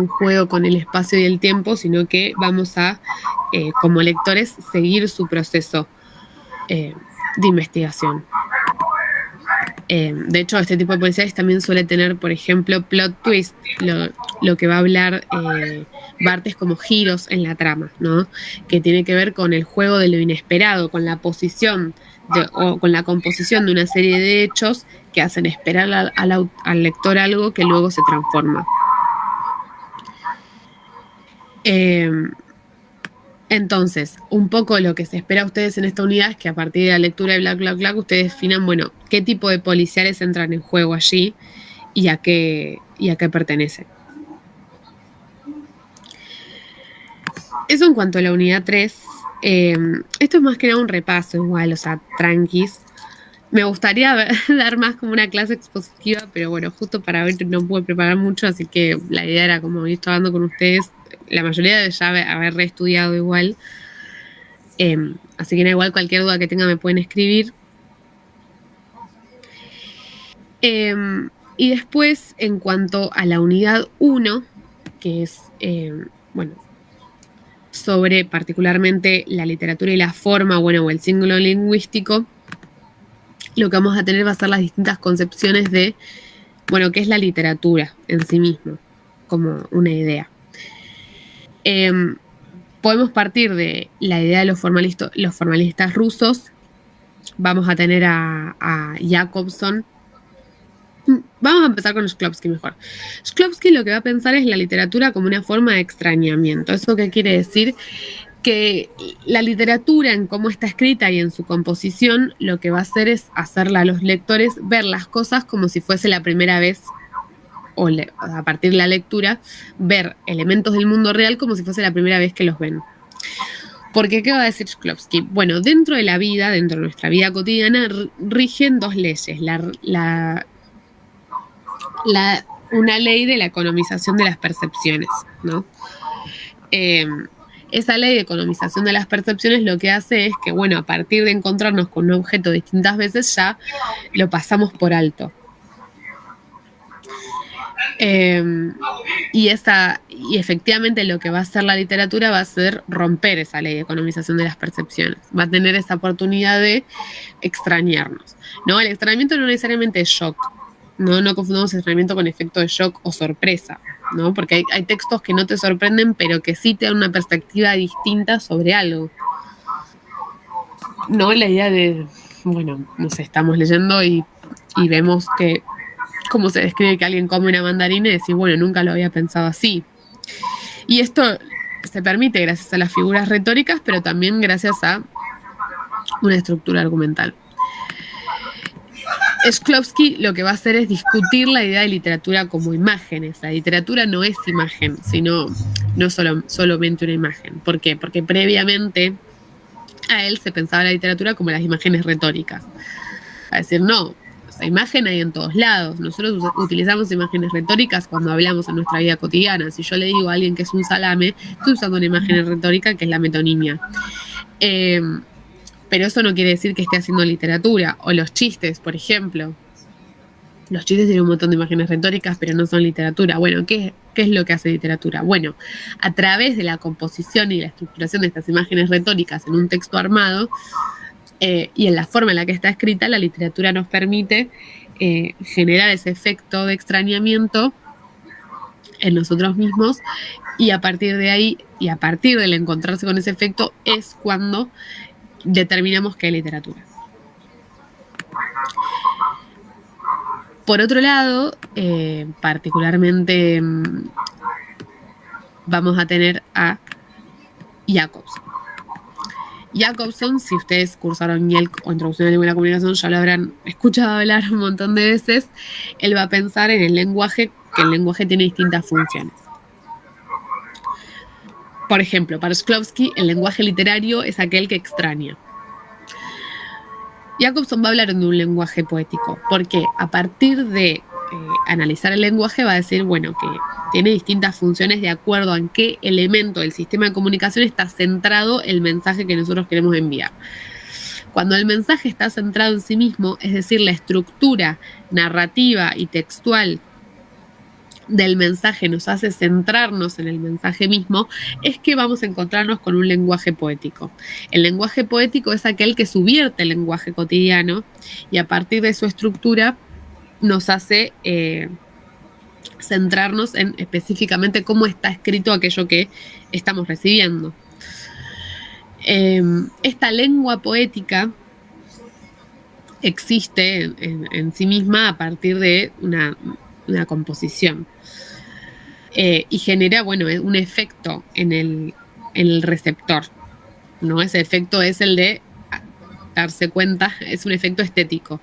juego con el espacio y el tiempo, sino que vamos a, como lectores, seguir su proceso de investigación. De hecho, este tipo de policiales también suele tener, por ejemplo, plot twist, lo que va a hablar Barthes como giros en la trama, ¿no? Que tiene que ver con el juego de lo inesperado, con la posición o con la composición de una serie de hechos que hacen esperar al lector algo que luego se transforma. Entonces, un poco lo que se espera a ustedes en esta unidad es que a partir de la lectura de Black, Black, Black, ustedes definan, bueno, qué tipo de policiales entran en juego allí y a qué pertenecen. Eso en cuanto a la unidad 3. Esto es más que nada un repaso igual, o sea, tranquis. Me gustaría dar más como una clase expositiva, pero bueno, justo para ver no pude preparar mucho, así que la idea era como ir hablando con ustedes. La mayoría de ya haber reestudiado igual. Así que igual cualquier duda que tengan me pueden escribir. Y después, en cuanto a la unidad 1, que es, sobre particularmente la literatura y la forma, o el símbolo lingüístico, lo que vamos a tener va a ser las distintas concepciones de, bueno, qué es la literatura en sí misma, como una idea. Podemos partir de la idea de los formalistas rusos. Vamos a tener a Jacobson. Vamos a empezar con Shklovsky mejor. Shklovsky lo que va a pensar es la literatura como una forma de extrañamiento. ¿Eso qué quiere decir? Que la literatura en cómo está escrita y en su composición lo que va a hacer es hacerla a los lectores ver las cosas como si fuese la primera vez, o a partir de la lectura, ver elementos del mundo real como si fuese la primera vez que los ven. Porque, ¿qué va a decir Shklovsky? Bueno, dentro de la vida, dentro de nuestra vida cotidiana, rigen dos leyes. Una ley de la economización de las percepciones, ¿no? Esa ley de economización de las percepciones lo que hace es que, bueno, a partir de encontrarnos con un objeto distintas veces ya lo pasamos por alto. Y efectivamente lo que va a hacer la literatura va a ser romper esa ley de economización de las percepciones. Va a tener esa oportunidad de extrañarnos, ¿no? El extrañamiento no necesariamente es shock. No confundamos extrañamiento con efecto de shock o sorpresa, ¿no? Porque hay textos que no te sorprenden, pero que sí te dan una perspectiva distinta sobre algo. No la idea de, bueno, no sé, estamos leyendo y vemos que cómo se describe que alguien come una mandarina y decir, bueno, nunca lo había pensado así. Y esto se permite gracias a las figuras retóricas, pero también gracias a una estructura argumental. Shklovsky lo que va a hacer es discutir la idea de literatura como imágenes. La literatura no es imagen, sino no solamente una imagen. ¿Por qué? Porque previamente a él se pensaba la literatura como las imágenes retóricas. A decir, no, esa imagen hay en todos lados. Nosotros utilizamos imágenes retóricas cuando hablamos en nuestra vida cotidiana. Si yo le digo a alguien que es un salame, estoy usando una imagen retórica que es la metonimia. Pero eso no quiere decir que esté haciendo literatura. O los chistes, por ejemplo. Los chistes tienen un montón de imágenes retóricas, pero no son literatura. Bueno, ¿qué es lo que hace literatura? Bueno, a través de la composición y la estructuración de estas imágenes retóricas en un texto armado y en la forma en la que está escrita, la literatura nos permite generar ese efecto de extrañamiento en nosotros mismos, y a partir de ahí, y a partir del encontrarse con ese efecto, es cuando determinamos que hay literatura. Por otro lado, particularmente vamos a tener a Jacobson. Jacobson, si ustedes cursaron YELC o Introducción a la Lengua y la Comunicación, ya lo habrán escuchado hablar un montón de veces. Él va a pensar en el lenguaje, que el lenguaje tiene distintas funciones. Por ejemplo, para Shklovsky, el lenguaje literario es aquel que extraña. Jacobson va a hablar de un lenguaje poético, porque a partir de analizar el lenguaje va a decir, bueno, que tiene distintas funciones de acuerdo a en qué elemento del sistema de comunicación está centrado el mensaje que nosotros queremos enviar. Cuando el mensaje está centrado en sí mismo, es decir, la estructura narrativa y textual del mensaje nos hace centrarnos en el mensaje mismo, es que vamos a encontrarnos con un lenguaje poético. El lenguaje poético es aquel que subvierte el lenguaje cotidiano y a partir de su estructura nos hace centrarnos en específicamente cómo está escrito aquello que estamos recibiendo. Esta lengua poética existe en sí misma a partir de una composición y genera, bueno, un efecto en el receptor, ¿no? Ese efecto es el de darse cuenta, es un efecto estético,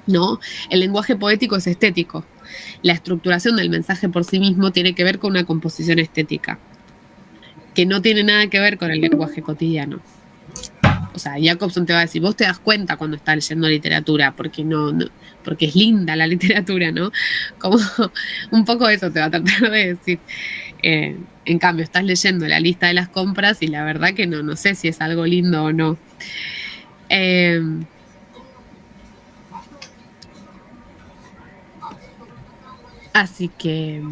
¿no? El lenguaje poético es estético. La estructuración del mensaje por sí mismo tiene que ver con una composición estética, que no tiene nada que ver con el lenguaje cotidiano. O sea, Jacobson te va a decir, vos te das cuenta cuando estás leyendo literatura, porque porque es linda la literatura, ¿no? Como un poco eso te va a tratar de decir. En cambio, estás leyendo la lista de las compras y la verdad que no sé si es algo lindo o no. Así que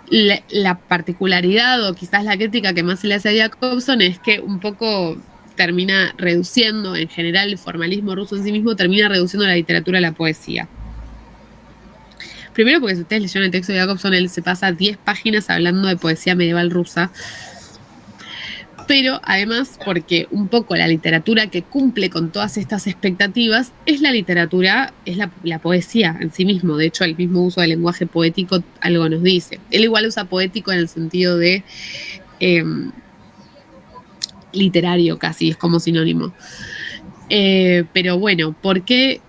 la particularidad o quizás la crítica que más se le hace a Jacobson es que un poco termina reduciendo, en general, el formalismo ruso en sí mismo termina reduciendo la literatura a la poesía. Primero porque si ustedes leyeron el texto de Jacobson, él se pasa 10 páginas hablando de poesía medieval rusa. Pero además porque un poco la literatura que cumple con todas estas expectativas es la literatura, es la poesía en sí mismo. De hecho, el mismo uso del lenguaje poético algo nos dice. Él igual usa poético en el sentido de literario casi, es como sinónimo. Pero bueno, ¿por qué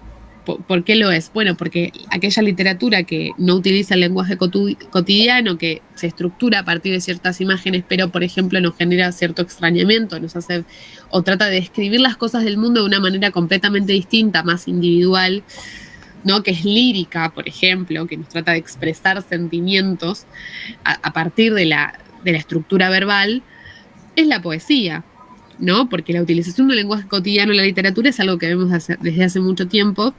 lo es? Bueno, porque aquella literatura que no utiliza el lenguaje cotidiano, que se estructura a partir de ciertas imágenes, pero por ejemplo nos genera cierto extrañamiento, nos hace o trata de describir las cosas del mundo de una manera completamente distinta, más individual, ¿no? Que es lírica, por ejemplo, que nos trata de expresar sentimientos a partir de la estructura verbal, es la poesía, ¿no? Porque la utilización del lenguaje cotidiano en la literatura es algo que vemos desde hace mucho tiempo,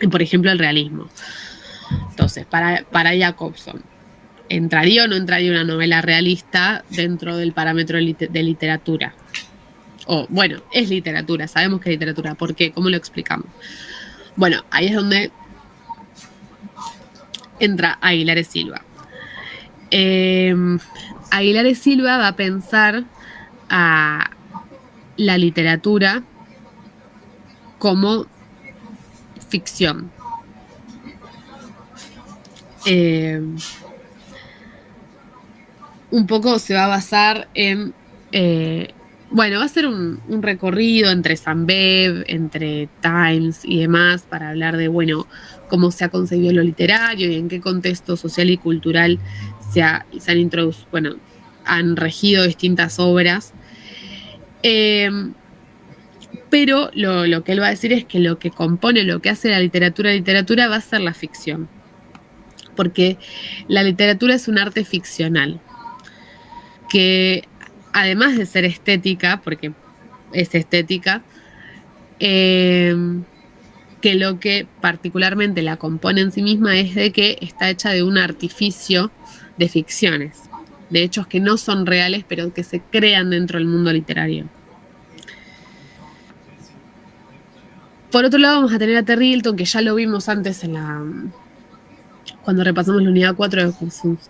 por ejemplo, el realismo. Entonces, para Jacobson, ¿entraría o no entraría una novela realista dentro del parámetro de literatura? O, bueno, es literatura, sabemos que es literatura. ¿Por qué? ¿Cómo lo explicamos? Bueno, ahí es donde entra Aguilar Silva. Aguilar Silva va a pensar a la literatura como ficción. Un poco se va a basar en va a ser un recorrido entre Sanbev, entre Times y demás para hablar de, cómo se ha concebido lo literario y en qué contexto social y cultural se han introducido, han regido distintas obras. Pero lo que él va a decir es que lo que compone, lo que hace la literatura va a ser la ficción. Porque la literatura es un arte ficcional que, además de ser estética, porque es estética, que lo que particularmente la compone en sí misma es de que está hecha de un artificio de ficciones, de hechos que no son reales, pero que se crean dentro del mundo literario. Por otro lado, vamos a tener a Terry Hilton, que ya lo vimos antes cuando repasamos la unidad 4 de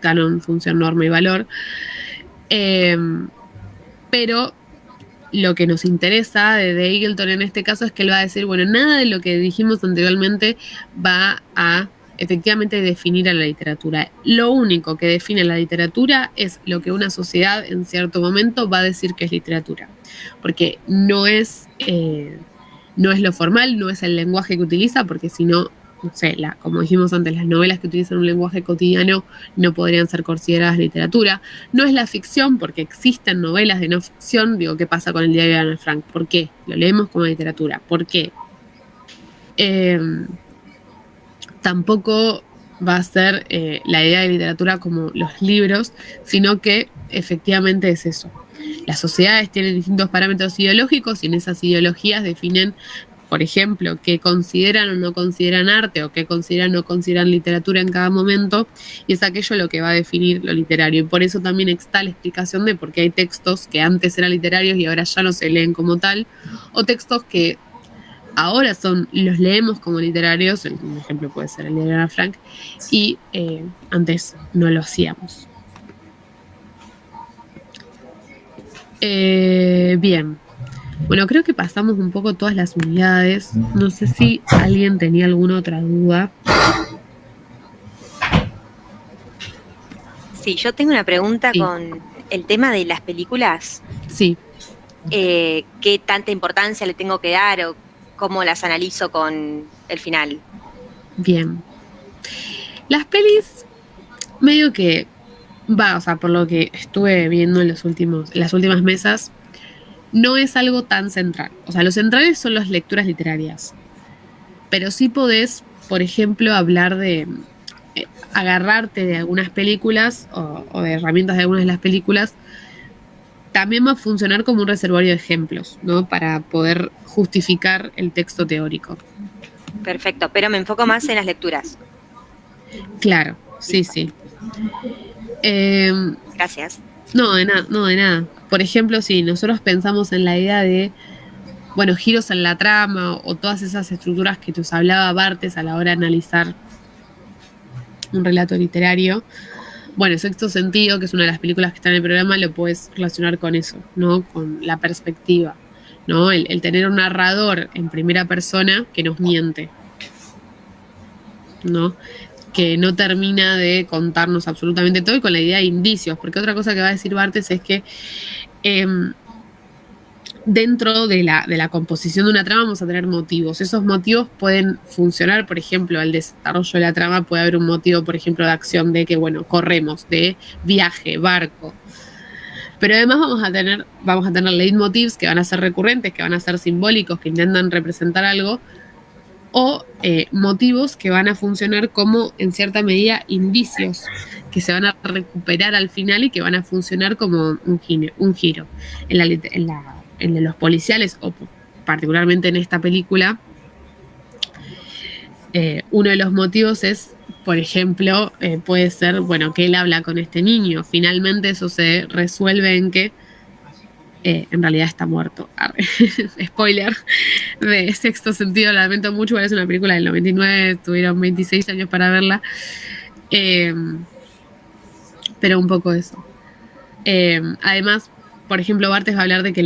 canon, función, norma y valor. Pero lo que nos interesa de Eagleton en este caso es que él va a decir, nada de lo que dijimos anteriormente va a efectivamente definir a la literatura. Lo único que define la literatura es lo que una sociedad en cierto momento va a decir que es literatura. Porque no es lo formal, no es el lenguaje que utiliza, porque si no, como dijimos antes, las novelas que utilizan un lenguaje cotidiano no podrían ser consideradas literatura. No es la ficción, porque existen novelas de no ficción. Digo, ¿qué pasa con el diario de Ana Frank? ¿Por qué? Lo leemos como literatura. ¿Por qué? Tampoco va a ser la idea de literatura como los libros, sino que efectivamente es eso. Las sociedades tienen distintos parámetros ideológicos y en esas ideologías definen, por ejemplo, qué consideran o no consideran arte o qué consideran o no consideran literatura en cada momento, y es aquello lo que va a definir lo literario. Y por eso también está la explicación de por qué hay textos que antes eran literarios y ahora ya no se leen como tal, o textos que ahora los leemos como literarios, un ejemplo puede ser el de Ana Frank, y antes no lo hacíamos. Bien. Creo que pasamos un poco todas las unidades. No sé si alguien tenía alguna otra duda. Sí, yo tengo una pregunta con el tema de las películas. Sí. ¿Qué tanta importancia le tengo que dar o cómo las analizo con el final? Bien. Las pelis, medio que por lo que estuve viendo en las últimas mesas, no es algo tan central. Lo centrales son las lecturas literarias. Pero sí podés, por ejemplo, hablar de agarrarte de algunas películas o de herramientas de algunas de las películas. También va a funcionar como un reservorio de ejemplos, ¿no? Para poder justificar el texto teórico. Perfecto, pero me enfoco más en las lecturas. Claro, sí. Gracias. No, de nada. Por ejemplo, si nosotros pensamos en la idea de, bueno, giros en la trama o todas esas estructuras que nos hablaba Barthes a la hora de analizar un relato literario, bueno, Sexto Sentido, que es una de las películas que está en el programa, lo puedes relacionar con eso, ¿no? Con la perspectiva, ¿no? El tener un narrador en primera persona que nos miente, ¿no? Que no termina de contarnos absolutamente todo y con la idea de indicios, porque otra cosa que va a decir Barthes es que dentro de la composición de una trama vamos a tener motivos. Esos motivos pueden funcionar, por ejemplo, al desarrollo de la trama puede haber un motivo, por ejemplo, de acción de que, bueno, corremos, de viaje, barco. Pero además vamos a tener leitmotivs que van a ser recurrentes, que van a ser simbólicos, que intentan representar algo, o motivos que van a funcionar como, en cierta medida, indicios, que se van a recuperar al final y que van a funcionar como un giro. En los policiales, o particularmente en esta película, uno de los motivos es, por ejemplo, puede ser, bueno, que él habla con este niño. Finalmente eso se resuelve en que en realidad está muerto. Spoiler de Sexto Sentido, lo lamento mucho, es una película del 99, tuvieron 26 años para verla. Pero un poco eso. Además, por ejemplo, Barthes va a hablar de que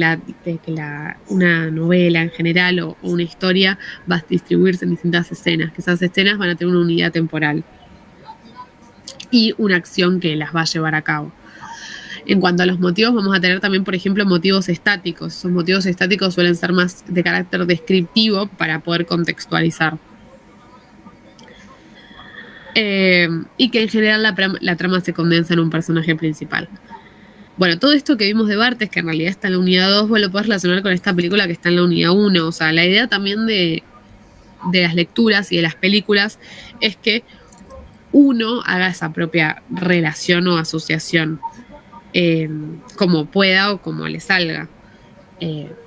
una novela en general o una historia va a distribuirse en distintas escenas, que esas escenas van a tener una unidad temporal y una acción que las va a llevar a cabo. En cuanto a los motivos, vamos a tener también, por ejemplo, motivos estáticos. Esos motivos estáticos suelen ser más de carácter descriptivo para poder contextualizar. Y que en general la trama se condensa en un personaje principal. Bueno, todo esto que vimos de Barthes, que en realidad está en la unidad 2, vos lo podés relacionar con esta película que está en la unidad 1. O sea, la idea también de las lecturas y de las películas es que uno haga esa propia relación o asociación, como pueda o como le salga.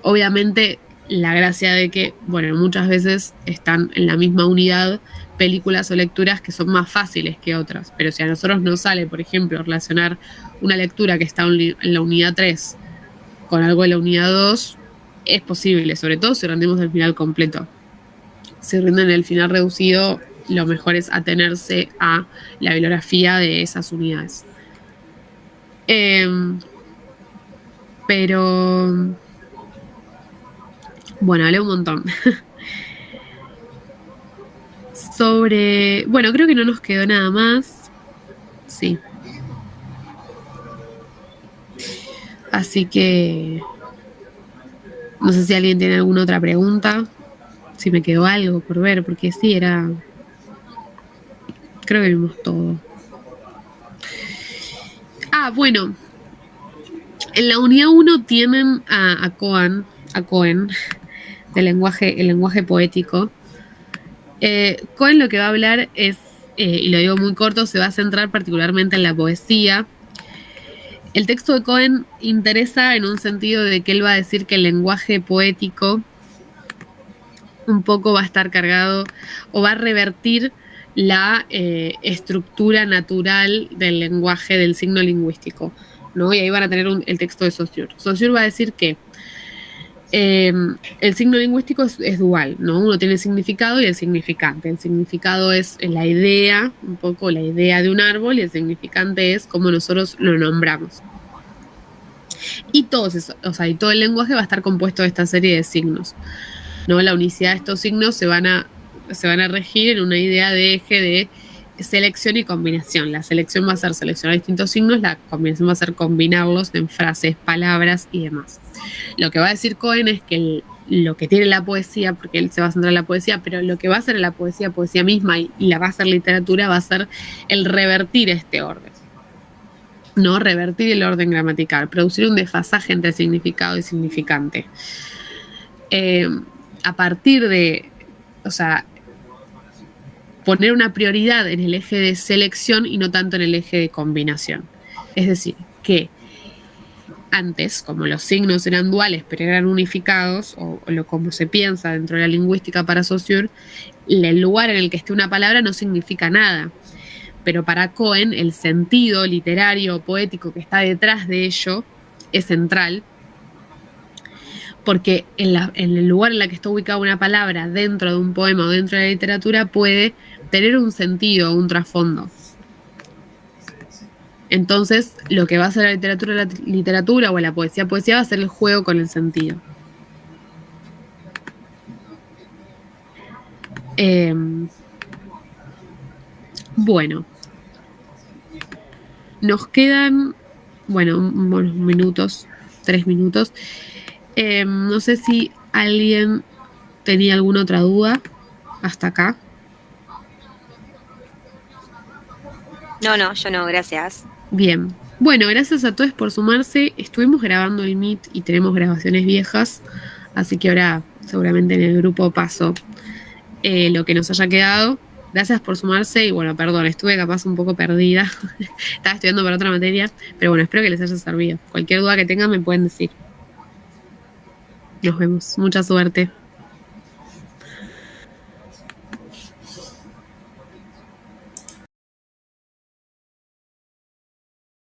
Obviamente, la gracia de que, bueno, muchas veces están en la misma unidad películas o lecturas que son más fáciles que otras, pero si a nosotros nos sale, por ejemplo, relacionar una lectura que está en la unidad 3 con algo de la unidad 2, es posible, sobre todo si rendimos el final completo. Si rinden el final reducido, lo mejor es atenerse a la bibliografía de esas unidades. Pero bueno, hablé un montón. Bueno, creo que no nos quedó nada más. Sí. Así que no sé si alguien tiene alguna otra pregunta. Si me quedó algo por ver, porque sí, creo que vimos todo. Bueno. En la unidad 1 tienen a Cohen, el lenguaje poético. Cohen lo que va a hablar es, y lo digo muy corto, se va a centrar particularmente en la poesía. El texto de Cohen interesa en un sentido de que él va a decir que el lenguaje poético un poco va a estar cargado o va a revertir la estructura natural del lenguaje, del signo lingüístico, ¿no? Y ahí van a tener el texto de Saussure. Saussure va a decir que el signo lingüístico es dual, ¿no? Uno tiene el significado y el significante. El significado es la idea, un poco la idea de un árbol, y el significante es cómo nosotros lo nombramos. Y todo el lenguaje va a estar compuesto de esta serie de signos, ¿no? La unicidad de estos signos se van a regir en una idea de eje de selección y combinación. La selección va a ser seleccionar distintos signos, la combinación va a ser combinarlos en frases, palabras y demás. Lo que va a decir Cohen es que lo que tiene la poesía, porque él se va a centrar en la poesía, pero lo que va a hacer la poesía misma y la va a hacer literatura, va a ser el revertir este orden, ¿no? Revertir el orden gramatical, producir un desfasaje entre significado y significante. A partir de, poner una prioridad en el eje de selección y no tanto en el eje de combinación. Es decir, que antes, como los signos eran duales pero eran unificados, o como se piensa dentro de la lingüística para Saussure, el lugar en el que esté una palabra no significa nada. pero para Cohen el sentido literario o poético que está detrás de ello es central, porque en el lugar en el que está ubicada una palabra dentro de un poema o dentro de la literatura puede tener un sentido, un trasfondo. Entonces, lo que va a hacer la literatura o la poesía va a ser el juego con el sentido. Bueno, nos quedan, unos minutos, 3 minutos. No sé si alguien tenía alguna otra duda hasta acá. No, yo no, gracias. Bien. Bueno, gracias a todos por sumarse. Estuvimos grabando el Meet y tenemos grabaciones viejas, así que ahora seguramente en el grupo paso lo que nos haya quedado. Gracias por sumarse y bueno, perdón, estuve capaz un poco perdida. Estaba estudiando para otra materia, pero bueno, espero que les haya servido. Cualquier duda que tengan me pueden decir. Nos vemos. Mucha suerte.